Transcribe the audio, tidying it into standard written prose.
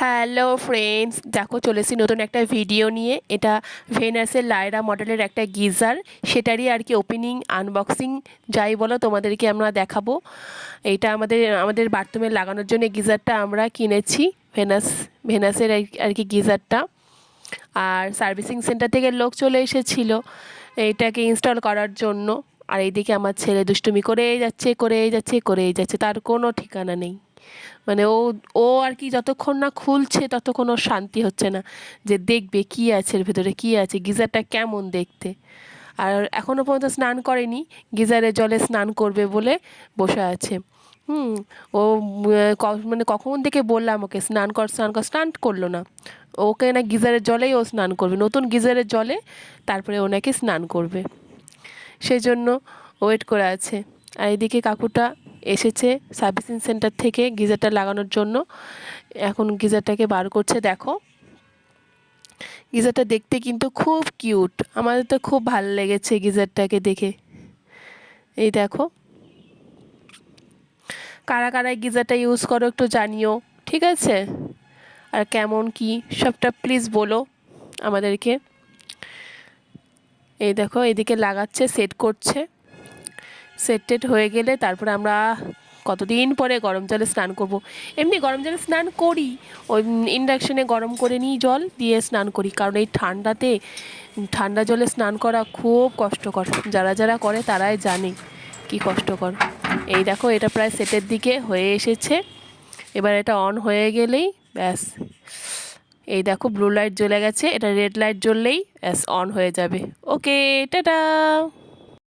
Hello friends, দেখো চলে এসেছি নতুন একটা ভিডিও নিয়ে। এটা ভেনাসের লায়রা মডেলের একটা গিজার, সেটারই আর কি ওপেনিং আনবক্সিং যাই বলো তোমাদেরকে আমরা দেখাবো। এটা আমাদের বাথরুমে লাগানোর জন্য গিজারটা আমরা কিনেছি, ভেনাসের আর কি গিজারটা। আর সার্ভিসিং সেন্টার থেকে লোক চলে এসেছিলো এইটাকে ইনস্টল করার জন্য। আর এইদিকে আমার ছেলে দুষ্টুমি করেই যাচ্ছে, তার কোনো ঠিকানা নেই। মানে ও ও আর কি যতক্ষণ না খুলছে ততক্ষণ ওর শান্তি হচ্ছে না, যে দেখবে কী আছে এর ভেতরে, কী আছে, গিজারটা কেমন দেখতে। আর এখনও পর্যন্ত স্নান করেনি, গিজারের জলে স্নান করবে বলে বসে আছে। ও মানে কখন থেকে বললাম ওকে স্নান কর স্নান কর, স্নান করলো না। ওকে না গিজারের জলেই ও স্নান করবে, নতুন গিজারের জলে, তারপরে ও নাকি স্নান করবে, সেজন্য ওয়েট করে আছে। আর এদিকে কাকুটা এসেছে সার্ভিসিং সেন্টার থেকে গিজারটা লাগানোর জন্য। এখন গিজারটাকে বার করছে। দেখো গিজারটা দেখতে কিন্তু খুব কিউট, আমাদের তো খুব ভালো লেগেছে গিজারটাকে দেখে। এই দেখো, কারা কারা গিজারটা ইউজ করো একটু জানিও, ঠিক আছে? আর কেমন কি সবটা প্লিজ বলো আমাদেরকে। এই দেখো এদিকে লাগাচ্ছে, সেট করছে। সেট টেট হয়ে গেলে তারপরে আমরা কতদিন পরে গরম জলে স্নান করব। এমনি গরম জলে স্নান করি, ওই ইন্ডাকশানে গরম করে নিই, জল দিয়ে স্নান করি, কারণ এই ঠান্ডাতে ঠান্ডা জলে স্নান করা খুব কষ্টকর। যারা যারা করে তারাই জানে কি কষ্টকর। এই দেখো এটা প্রায় সেটের দিকে হয়ে এসেছে, এবার এটা অন হয়ে গেলেই ব্যাস। এই দেখো ব্লু লাইট জ্বলে গেছে, এটা রেড লাইট জ্বললেই ব্যাস অন হয়ে যাবে। ওকে, টাটা।